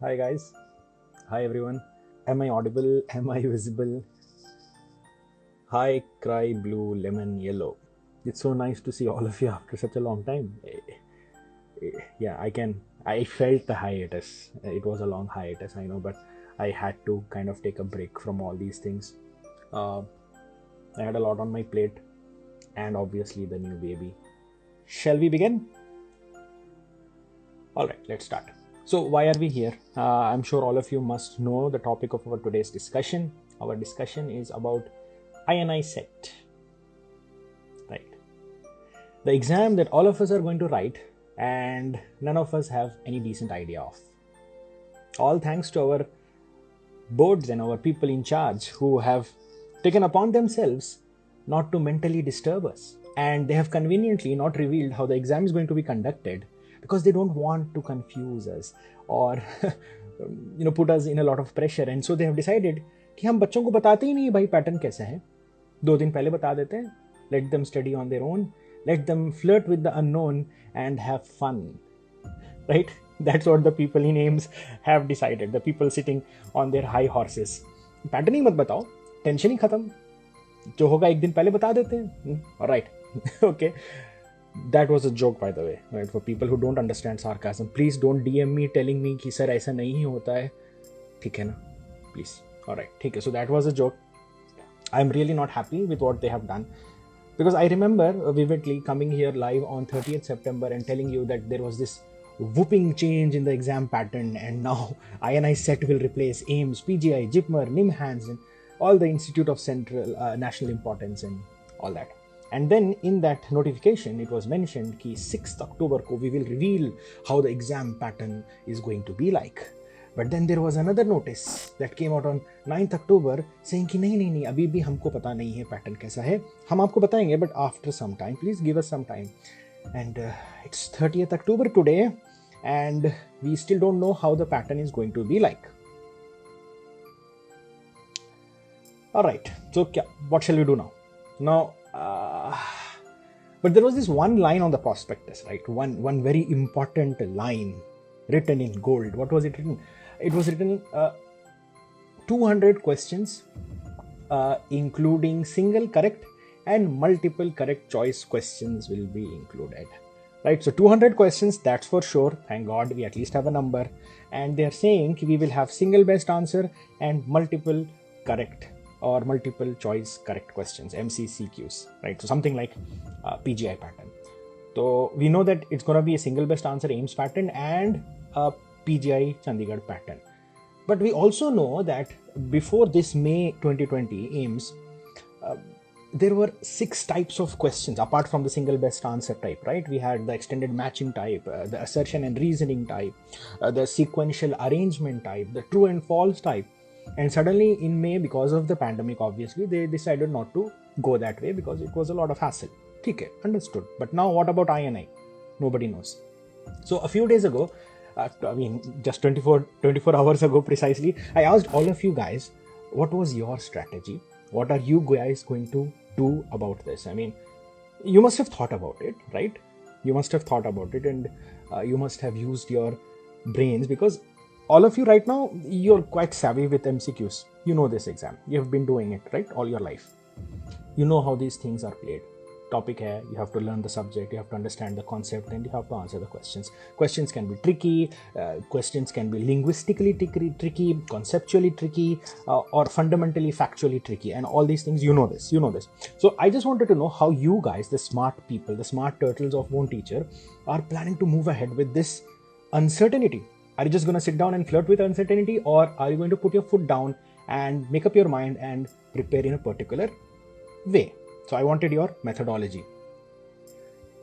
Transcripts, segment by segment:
Hi guys. Hi everyone. Am I audible? Am I visible? Hi, cry, blue, lemon, yellow. It's so nice to see all of you after such a long time. Yeah, I felt the hiatus. It was a long hiatus, I know, but I had to kind of take a break from all these things. Uh, I had a lot on my plate, and obviously the new baby. Shall we begin? All right, let's start. So, why are we here? I'm sure all of you must know the topic of our today's discussion. Our discussion is about INI set, right? The exam that all of us are going to write, and none of us have any decent idea of. All thanks to our boards and our people in charge who have taken upon themselves not to mentally disturb us. And they have conveniently not revealed how the exam is going to be conducted because they don't want to confuse us or put us in a lot of pressure. And so they have decided कि हम बच्चों को बताते ही नहीं भाई pattern कैसा है, 2 दिन पहले बता देते हैं. Let them study on their own, let them flirt with the unknown and have fun, right? That's what the people in AIMS have decided, the people sitting on their high horses. Pattern ही मत बताओ, tension ही खत्म, जो होगा एक दिन पहले बता देते हैं. Alright. Okay, that was a joke by the way, right? For people who don't understand sarcasm, please don't DM me telling me कि सर ऐसा नहीं होता है, ठीक है ना, please. Alright, ठीक है. So that was a joke. I'm really not happy with what they have done, because I remember vividly coming here live on 30th September and telling you that there was this whooping change in the exam pattern, and now INI set will replace AIMS, PGI, JIPMER, NIMHANS, and all the Institute of Central National Importance and all that. And then in that notification, it was mentioned that 6th October ko we will reveal how the exam pattern is going to be like. But then there was another notice that came out on 9th October saying कि नहीं अभी भी हमको पता नहीं है pattern कैसा है, हम आपको बताएंगे but after some time, please give us some time. And it's 30th October today and we still don't know how the pattern is going to be like. All right, so what shall we do now? But there was this one line on the prospectus, right? One very important line written in gold. What was it written? It was written 200 questions, including single correct and multiple correct choice questions will be included, right? So 200 questions, that's for sure. Thank God we at least have a number. And they're saying we will have single best answer and multiple correct or multiple choice correct questions, MCCQs, right? So something like PGI pattern. So we know that it's going to be a single best answer AIMS pattern and a PGI Chandigarh pattern. But we also know that before this May 2020 AIMS, there were 6 types of questions apart from the single best answer type, right? We had the extended matching type, the assertion and reasoning type, the sequential arrangement type, the true and false type. And suddenly in May, because of the pandemic, obviously, they decided not to go that way because it was a lot of hassle. Okay, understood. But now what about INI? Nobody knows. So a few days ago, just 24 hours ago precisely, I asked all of you guys, what was your strategy? What are you guys going to do about this? I mean, you must have thought about it, right? You must have thought about it and you must have used your brains, because all of you right now, you're quite savvy with MCQs. You know this exam. You have been doing it, right? All your life. You know how these things are played. Topic hai, you have to learn the subject, you have to understand the concept, and you have to answer the questions. Questions can be tricky, questions can be linguistically tricky, conceptually tricky, or fundamentally factually tricky, and all these things, you know this. So I just wanted to know how you guys, the smart people, the smart turtles of Won't Teacher, are planning to move ahead with this uncertainty. Are you just going to sit down and flirt with uncertainty, or are you going to put your foot down and make up your mind and prepare in a particular way? So I wanted your methodology.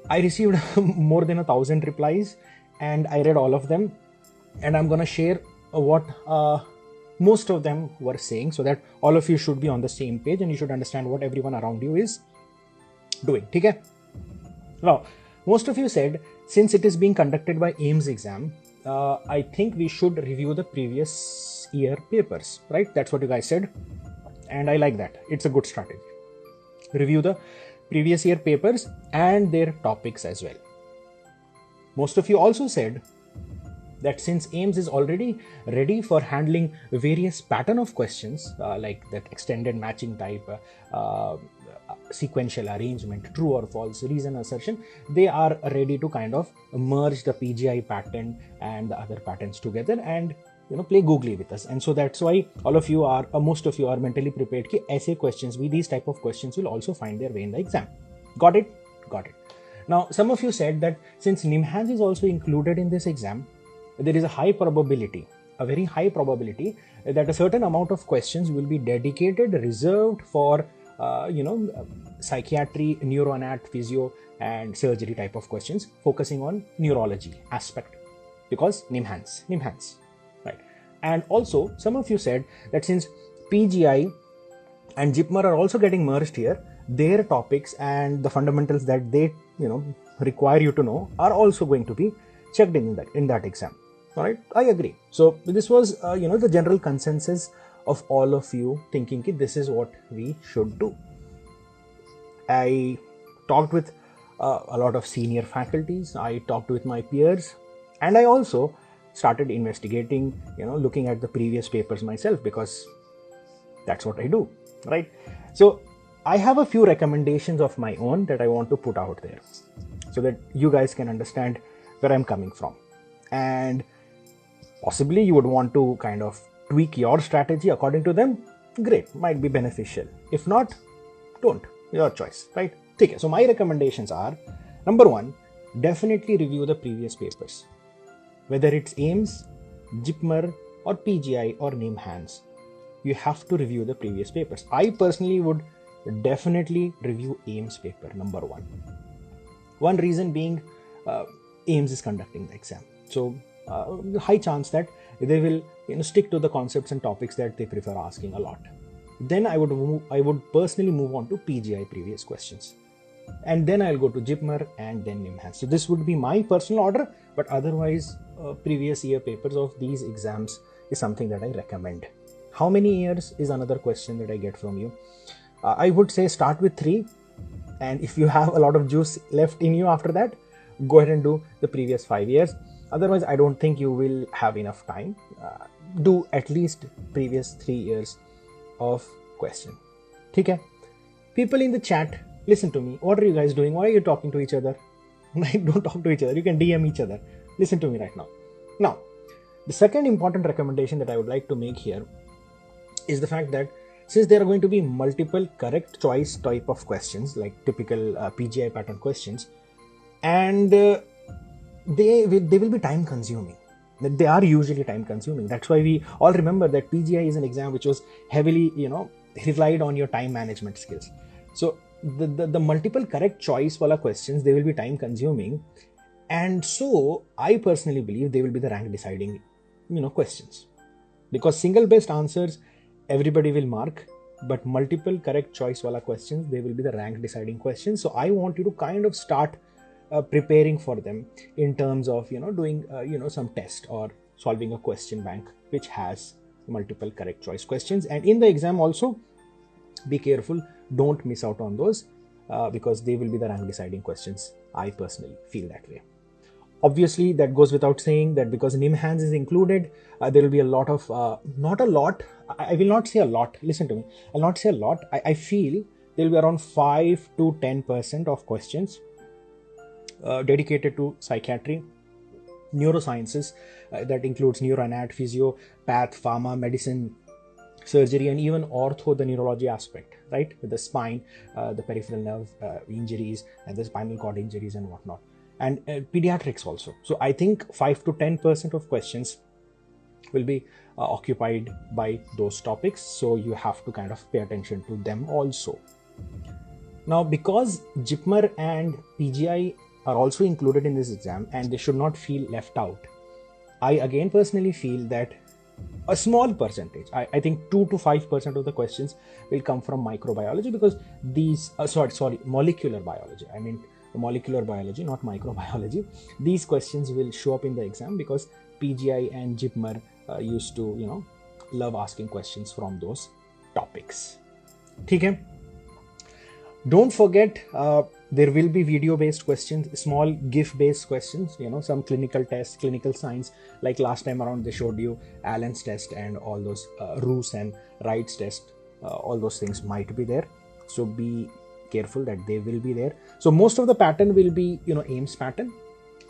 I received more than 1,000 replies and I read all of them, and I'm going to share what most of them were saying so that all of you should be on the same page and you should understand what everyone around you is doing. Okay? Now, most of you said, since it is being conducted by AIMS exam, I think we should review the previous year papers, right? That's what you guys said. And I like that. It's a good strategy. Review the previous year papers and their topics as well. Most of you also said that since AIMS is already ready for handling various pattern of questions like that extended matching type, sequential arrangement, true or false, reason assertion, they are ready to kind of merge the PGI pattern and the other patterns together and play googly with us. And so that's why all of you are, most of you are mentally prepared कि ऐसे questions भी, these type of questions will also find their way in the exam. Got it? Got it. Now, some of you said that since NIMHANS is also included in this exam, there is a high probability, a very high probability that a certain amount of questions will be dedicated, reserved for psychiatry, neuroanat, physio, and surgery type of questions, focusing on neurology aspect, because NIMHANS, right? And also, some of you said that since PGI and JIPMER are also getting merged here, their topics and the fundamentals that they require you to know are also going to be checked in that exam. All right, I agree. So this was the general consensus of all of you thinking that this is what we should do. I talked with a lot of senior faculties, I talked with my peers, and I also started investigating, looking at the previous papers myself, because that's what I do, right? So I have a few recommendations of my own that I want to put out there so that you guys can understand where I'm coming from. And possibly you would want to kind of tweak your strategy according to them. Great, might be beneficial. If not, don't. Your choice, right? Okay, so my recommendations are, number one, definitely review the previous papers. Whether it's AIMS, JIPMER, or PGI or NIMHANS, you have to review the previous papers. I personally would definitely review AIMS paper, number one. One reason being, AIMS is conducting the exam. So high chance that they will stick to the concepts and topics that they prefer asking a lot. Then I would personally move on to PGI previous questions, and then I'll go to JIPMER and then NIMHANS. So this would be my personal order, but otherwise previous year papers of these exams is something that I recommend. How many years is another question that I get from you. I would say start with 3, and if you have a lot of juice left in you after that, go ahead and do the previous 5 years. Otherwise, I don't think you will have enough time. Do at least previous 3 years of question. Okay? People in the chat, listen to me. What are you guys doing? Why are you talking to each other? Don't talk to each other. You can DM each other. Listen to me right now. Now, the second important recommendation that I would like to make here is the fact that since there are going to be multiple correct choice type of questions, like typical PGI pattern questions, and they will be time consuming. They are usually time consuming. That's why we all remember that PGI is an exam which was heavily, relied on your time management skills. So the multiple correct choice wala questions, they will be time consuming. And so I personally believe they will be the rank deciding, questions. Because single best answers, everybody will mark, but multiple correct choice wala questions, they will be the rank deciding questions. So I want you to kind of start preparing for them in terms of doing some test or solving a question bank which has multiple correct choice questions. And in the exam also, be careful, don't miss out on those because they will be the rank deciding questions. I personally feel that way. Obviously, that goes without saying that because NIMHANS is included, there will be a lot of, not a lot, I will not say a lot, listen to me, I'll not say a lot, I feel there will be around 5 to 10% of questions dedicated to psychiatry, neurosciences, that includes neuroanat, physio, path, pharma, medicine, surgery, and even ortho, the neurology aspect, right? With the spine, the peripheral nerve injuries, and the spinal cord injuries and whatnot. And pediatrics also. So I think 5 to 10% of questions will be occupied by those topics. So you have to kind of pay attention to them also. Now, because JIPMER and PGI are also included in this exam and they should not feel left out, I again personally feel that a small percentage, I think 2 to 5% of the questions will come from microbiology, because these, molecular biology. I mean, molecular biology, not microbiology. These questions will show up in the exam because PGI and JIPMER used to, love asking questions from those topics. Okay? Don't forget, there will be video based questions, small GIF based questions, some clinical tests, clinical science, like last time around they showed you Allen's test and all those Roos and Wright's test. All those things might be there, so be careful that they will be there. So most of the pattern will be AIIMS pattern.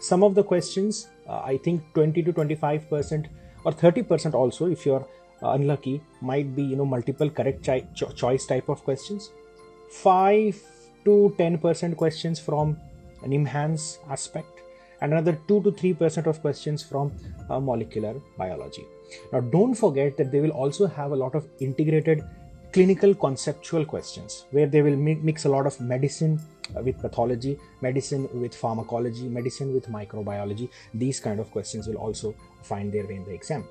Some of the questions, I think 20 to 25% or 30% also, if you're unlucky, might be multiple correct choice type of questions. 5 to 10% questions from NIMHANS aspect, and another 2 to 3% of questions from molecular biology. Now don't forget that they will also have a lot of integrated clinical conceptual questions, where they will mix a lot of medicine with pathology, medicine with pharmacology, medicine with microbiology. These kind of questions will also find their way in the exam.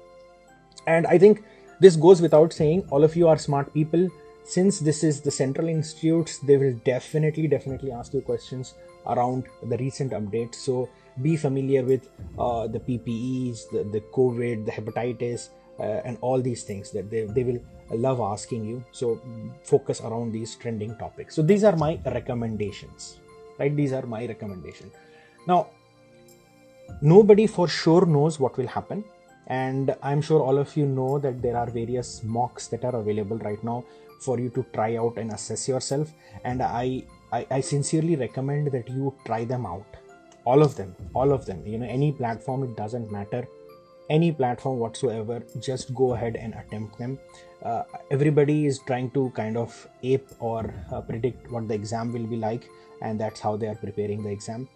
And I think this goes without saying, all of you are smart people. Since this is the central institutes, they will definitely ask you questions around the recent updates. So be familiar with the PPEs, the COVID, the hepatitis, and all these things that they will love asking you. So focus around these trending topics. So these are my recommendations, right? These are my recommendations. Now, nobody for sure knows what will happen. And I'm sure all of you know that there are various mocks that are available right now for you to try out and assess yourself. And I sincerely recommend that you try them out. All of them, any platform, it doesn't matter. Any platform whatsoever, just go ahead and attempt them. Everybody is trying to kind of ape or predict what the exam will be like, and that's how they are preparing the exam.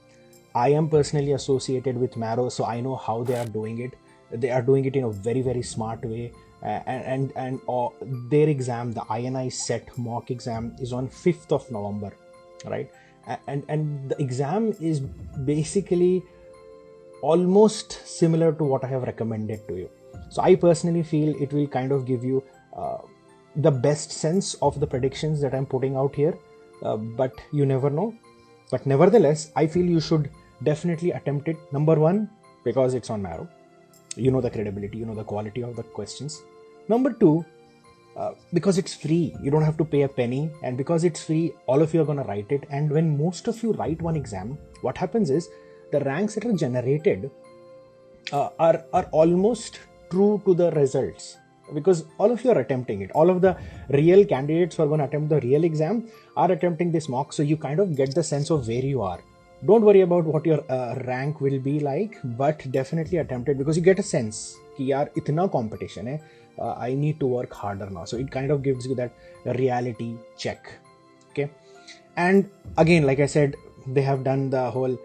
I am personally associated with Marrow, so I know how they are doing it. They are doing it in a very smart way, and their exam, the INI set mock exam, is on 5th of November, right? And the exam is basically almost similar to what I have recommended to you. So I personally feel it will kind of give you the best sense of the predictions that I'm putting out here, but you never know. But nevertheless, I feel you should definitely attempt it. Number one, because it's on Marrow. You know the credibility, you know the quality of the questions. Number two, because it's free, you don't have to pay a penny, and because it's free, all of you are going to write it. And when most of you write one exam, what happens is the ranks that are generated are almost true to the results, because all of you are attempting it. All of the real candidates who are going to attempt the real exam are attempting this mock, so you kind of get the sense of where you are. Don't worry about what your rank will be like, but definitely attempt it, because you get a sense कि यार इतना competition है, I need to work harder now. So it kind of gives you that reality check. Okay, and again, like I said, they have done the whole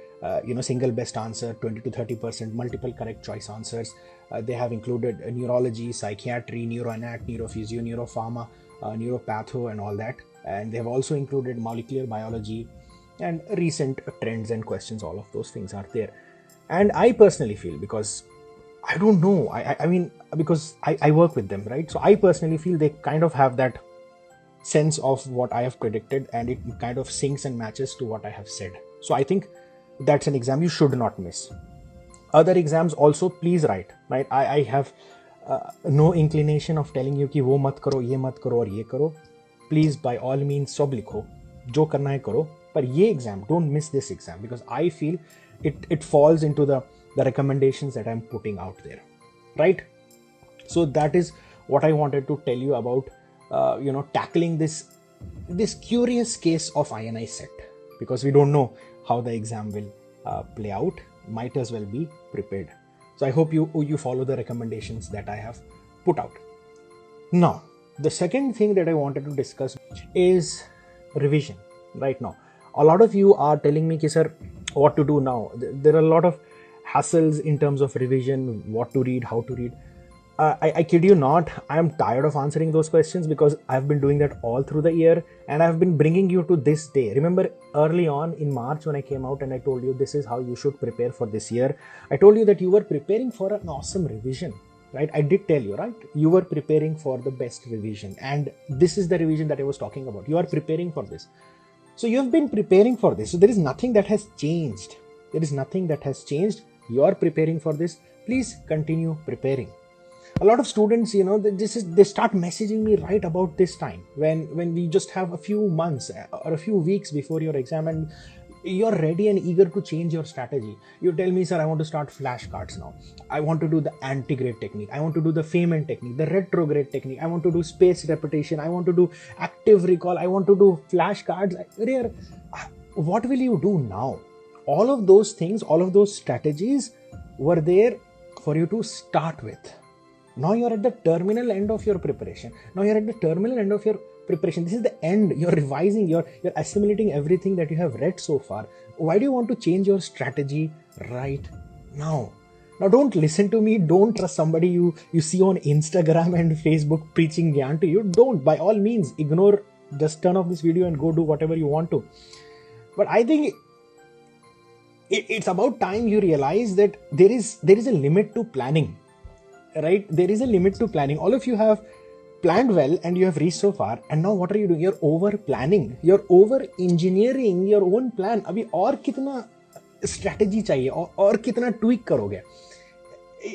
single best answer, 20 to 30%, multiple correct choice answers. They have included neurology, psychiatry, neuroanat, neurophysio, neuropharma, neuropatho, and all that. And they have also included molecular biology and recent trends and questions. All of those things are there. And I personally feel, because I don't know, I mean, because I work with them, right? So I personally feel they kind of have that sense of what I have predicted, and it kind of syncs and matches to what I have said. So I think that's an exam you should not miss. Other exams also, please write, right? I have no inclination of telling you कि वो मत करो, ये मत करो और ये करो. Please, by all means, सब लिखो, जो करना है करो. But ये exam, don't miss this exam, because I feel it falls into the recommendations that I'm putting out there, right? So that is what I wanted to tell you about, tackling this curious case of INI set, because we don't know how the exam will play out. Might as well be prepared. So I hope you follow the recommendations that I have put out. Now, the second thing that I wanted to discuss is revision. Right now, a lot of you are telling me, sir, what to do now. There are a lot of hassles in terms of revision, what to read, how to read. I kid you not, I am tired of answering those questions, because I've been doing that all through the year, and I've been bringing you to this day. Remember early on in March when I came out and I told you this is how you should prepare for this year. I told you that you were preparing for an awesome revision, right? I did tell you, right? You were preparing for the best revision, and this is the revision that I was talking about. You are preparing for this. So you have been preparing for this. So there is nothing that has changed. There is nothing that has changed. You are preparing for this. Please continue preparing. A lot of students, they start messaging me right about this time when we just have a few months or a few weeks before your exam, and you're ready and eager to change your strategy. You tell me, sir, I want to start flashcards now. I want to do the anti-grade technique. I want to do the Feynman technique, the retrograde technique. I want to do spaced repetition. I want to do active recall. I want to do flashcards. What will you do now? All of those things, all of those strategies were there for you to start with. Now you're at the terminal end of your preparation. This is the end. You're revising, you're assimilating everything that you have read so far. Why do you want to change your strategy right now? Now don't listen to me. Don't trust somebody you see on Instagram and Facebook preaching gyan to you. Don't. By all means, ignore. Just turn off this video and go do whatever you want to. But I think it's about time you realize that there is a limit to planning. Right? There is a limit to planning. All of you have planned well and you have reached so far, and now what are you doing? You're over planning. You're over engineering your own plan. Abhi aur kitna strategy chahiye aur kitna tweak karoge?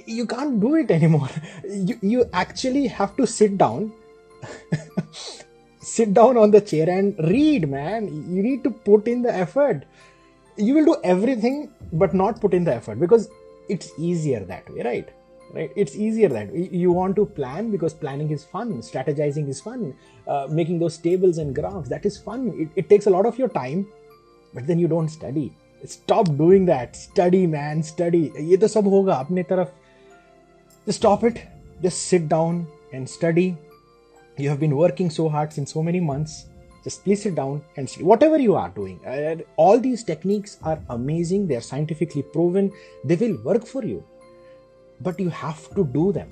You can't do it anymore. You actually have to sit down on the chair and read, man. You need to put in the effort. You will do everything but not put in the effort because it's easier that way, right? It's easier that way. You want to plan because planning is fun, strategizing is fun, making those tables and graphs, that is fun. It takes a lot of your time, but then you don't study. Stop doing that. Study, man, study. Ye to sab hoga apne taraf. Just stop it. Just sit down and study. You have been working so hard since so many months. Just please sit down and study. Whatever you are doing, all these techniques are amazing. They are scientifically proven. They will work for you. But you have to do them.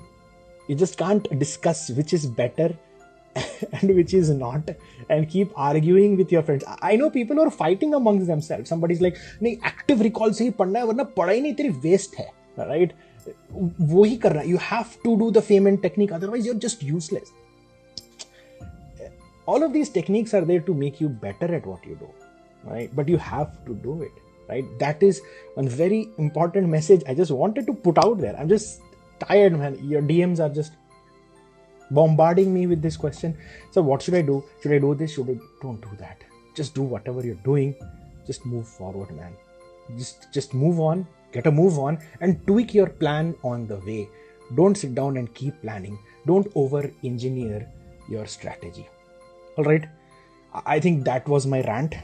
You just can't discuss which is better and which is not and keep arguing with your friends. I know people who are fighting amongst themselves. Somebody's like, nahi, active recall se hi padna hai, warna padhai nahi, teri waste hai. Right? Wohi karna. You have to do the Feynman technique, otherwise you're just useless. All of these techniques are there to make you better at what you do. Right? But you have to do it. Right? That is one very important message I just wanted to put out there. I'm just tired, man. Your DMs are just bombarding me with this question. So what should I do? Should I do this? Don't do that. Just do whatever you're doing. Just move forward, man. Just move on, get a move on and tweak your plan on the way. Don't sit down and keep planning. Don't over-engineer your strategy. All right. I think that was my rant.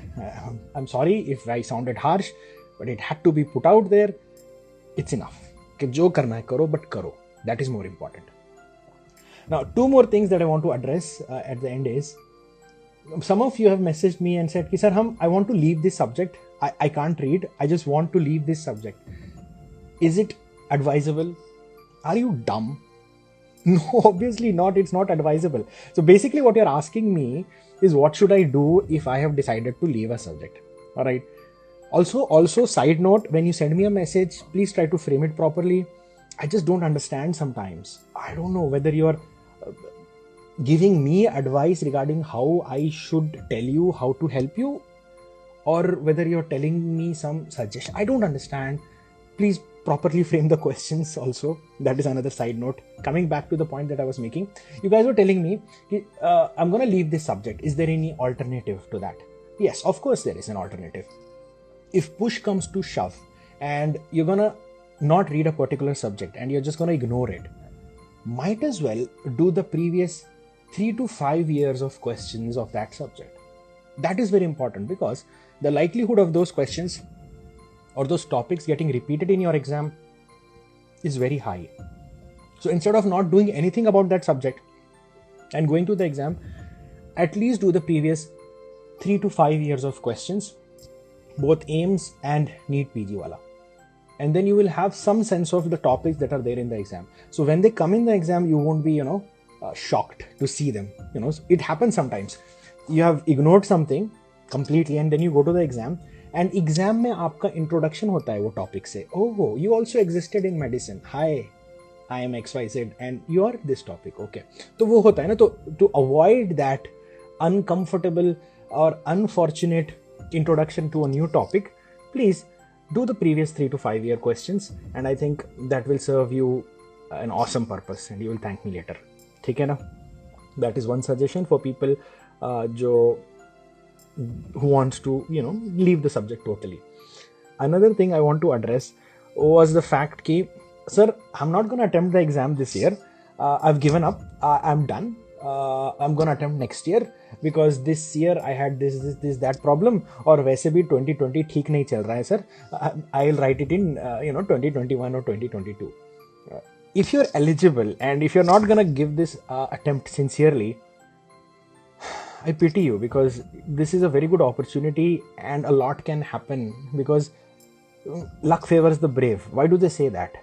I'm sorry if I sounded harsh, but it had to be put out there. It's enough. Jo karna hai karo, but karo. That is more important. Now, two more things that I want to address at the end is, some of you have messaged me and said, sir, I want to leave this subject. I can't read. I just want to leave this subject. Is it advisable? Are you dumb? No, obviously not. It's not advisable. So basically what you're asking me is, what should I do if I have decided to leave a subject? All right. Also, side note, when you send me a message, please try to frame it properly. I just don't understand sometimes. I don't know whether you're giving me advice regarding how I should tell you how to help you, or whether you're telling me some suggestion. I don't understand. Please properly frame the questions also. That is another side note. Coming back to the point that I was making, you guys were telling me, I'm going to leave this subject. Is there any alternative to that? Yes, of course there is an alternative. If push comes to shove and you're going to not read a particular subject and you're just going to ignore it, might as well do the previous 3 to 5 years of questions of that subject. That is very important because the likelihood of those questions or those topics getting repeated in your exam is very high. So instead of not doing anything about that subject and going to the exam, at least do the previous 3 to 5 years of questions, both AIIMS and NEET PG wala. And then you will have some sense of the topics that are there in the exam. So when they come in the exam, you won't be, shocked to see them. It happens sometimes. You have ignored something completely and then you go to the exam, and exam में आपका introduction होता है वो topic से. Oh, you also existed in medicine. Hi, I am XYZ and you are this topic. Okay. तो वो होता है ना, तो to avoid that uncomfortable or unfortunate introduction to a new topic, please do the previous 3 to 5 year questions, and I think that will serve you an awesome purpose and you will thank me later. ठीक है ना? That is one suggestion for people who wants to leave the subject totally. Another thing I want to address was the fact that, sir, I'm not going to attempt the exam this year. I've given up. I'm done. I'm going to attempt next year because this year I had this that problem. और वैसे भी 2020 ठीक नहीं चल रहा है, sir. I'll write it in 2021 or 2022. If you're eligible and if you're not going to give this attempt sincerely, I pity you, because this is a very good opportunity and a lot can happen, because luck favors the brave. Why do they say that?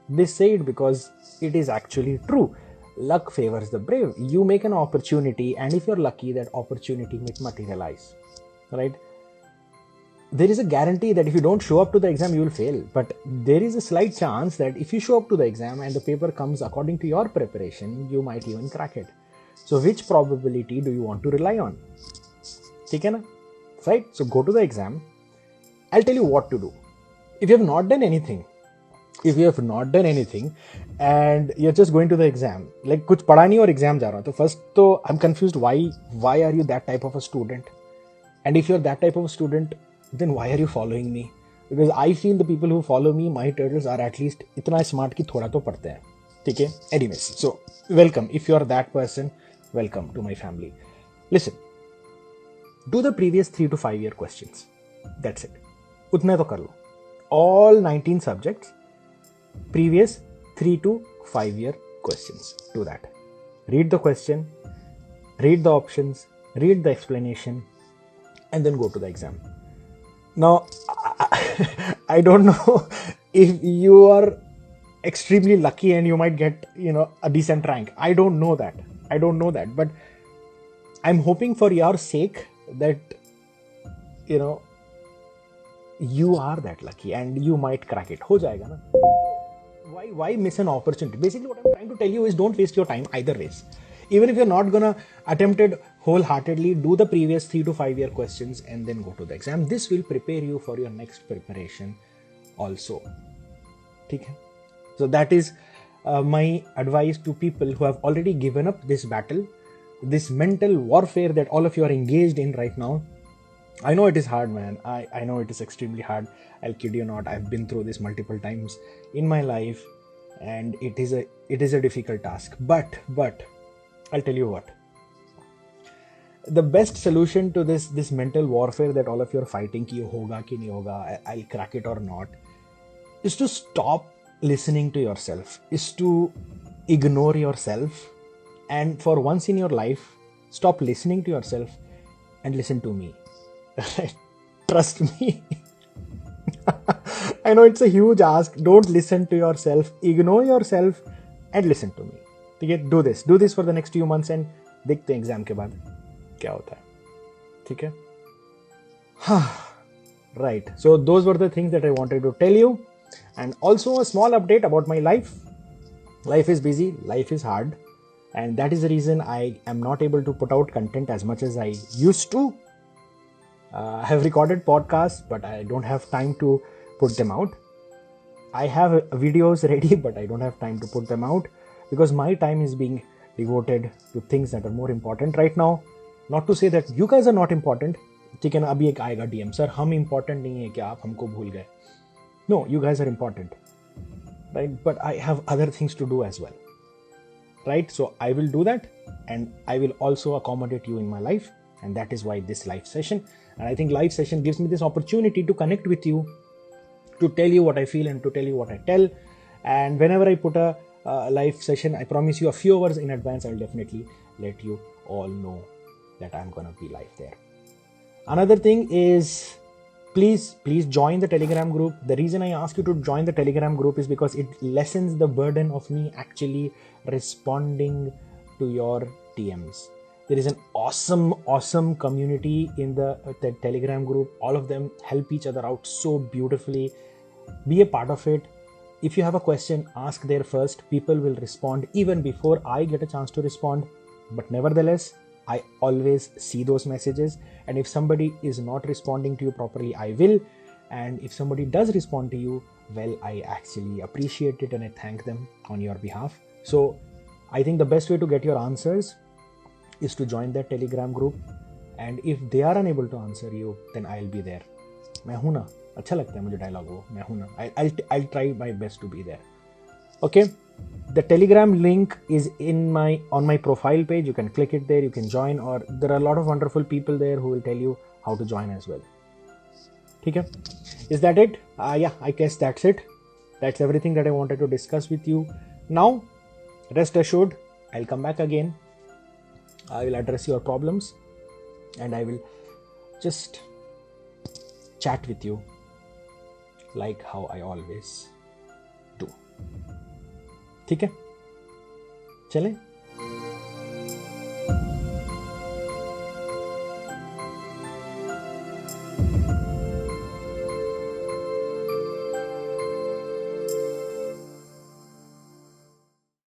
They say it because it is actually true. Luck favors the brave. You make an opportunity, and if you're lucky, that opportunity may materialize, right? There is a guarantee that if you don't show up to the exam, you will fail. But there is a slight chance that if you show up to the exam and the paper comes according to your preparation, you might even crack it. So which probability do you want to rely on? ठीक है ना? Right? So go to the exam. I'll tell you what to do. If you have not done anything and you're just going to the exam, like कुछ पढ़ा नहीं और exam जा रहा हूँ, तो first तो I'm confused, why are you that type of a student? And if you're that type of a student, then why are you following me? Because I feel the people who follow me, my turtles, are at least इतना smart कि थोड़ा तो पढ़ते हैं. ठीक है? Anyways, so welcome. If you're that person, welcome to my family. Listen, do the previous 3 to 5 year questions. That's it. उतने तो कर लो. All 19 subjects, previous 3 to 5 year questions. Do that. Read the question, read the options, read the explanation, and then go to the exam. Now, I don't know if you are extremely lucky and you might get a decent rank. I don't know that, but I'm hoping for your sake that you are that lucky and you might crack it. हो जाएगा ना? Why miss an opportunity? Basically what I'm trying to tell you is don't waste your time either ways. Even if you're not gonna attempt it wholeheartedly, do the previous 3 to 5 year questions and then go to the exam. This will prepare you for your next preparation also. ठीक है? So that is my advice to people who have already given up this battle, this mental warfare that all of you are engaged in right now. I know it is hard, man. I know it is extremely hard. I'll kid you not. I've been through this multiple times in my life, and it is a difficult task. But I'll tell you what. The best solution to this mental warfare that all of you are fighting, ki hoga ki nahi hoga, I'll crack it or not, is to stop listening to yourself, is to ignore yourself, and for once in your life, stop listening to yourself and listen to me. Trust me. I know it's a huge ask. Don't listen to yourself. Ignore yourself and listen to me. ठीक है? Do this for the next few months and देखते हैं exam के बाद क्या होता है. ठीक है? Right. So those were the things that I wanted to tell you. And also a small update about my life. Life is busy. Life is hard. And that is the reason I am not able to put out content as much as I used to. I have recorded podcasts, but I don't have time to put them out. I have videos ready, but I don't have time to put them out because my time is being devoted to things that are more important right now. Not to say that you guys are not important. ठीक है ना? अभी एक आएगा DM, sir हम important नहीं है क्या आप हमको भूल गए? No, you guys are important, right? But I have other things to do as well, right? So I will do that, and I will also accommodate you in my life, and that is why this live session. And I think live session gives me this opportunity to connect with you, to tell you what I feel and to tell you what I tell. And whenever I put a live session, I promise you a few hours in advance, I'll definitely let you all know that I'm gonna be live there. Another thing is, please join the Telegram group. The reason I ask you to join the Telegram group is because it lessens the burden of me actually responding to your DMs. There is an awesome community in the Telegram group. All of them help each other out so beautifully. Be a part of it. If you have a question, ask there first. People will respond even before I get a chance to respond. But nevertheless, I always see those messages. And if somebody is not responding to you properly, I will. And if somebody does respond to you, well, I actually appreciate it and I thank them on your behalf. So I think the best way to get your answers is to join that Telegram group, and if they are unable to answer you, then I'll be there. मैं हूं ना, अच्छा लगता है मुझे dialogue वो, मैं हूं ना. I'll try my best to be there. Okay, the Telegram link is on my profile page. You can click it there, you can join, or there are a lot of wonderful people there who will tell you how to join as well. Okay, is that it? Yeah, I guess that's it. That's everything that I wanted to discuss with you. Now, rest assured, I'll come back again. I will address your problems and I will just chat with you like how I always do. ठीक है, चलें?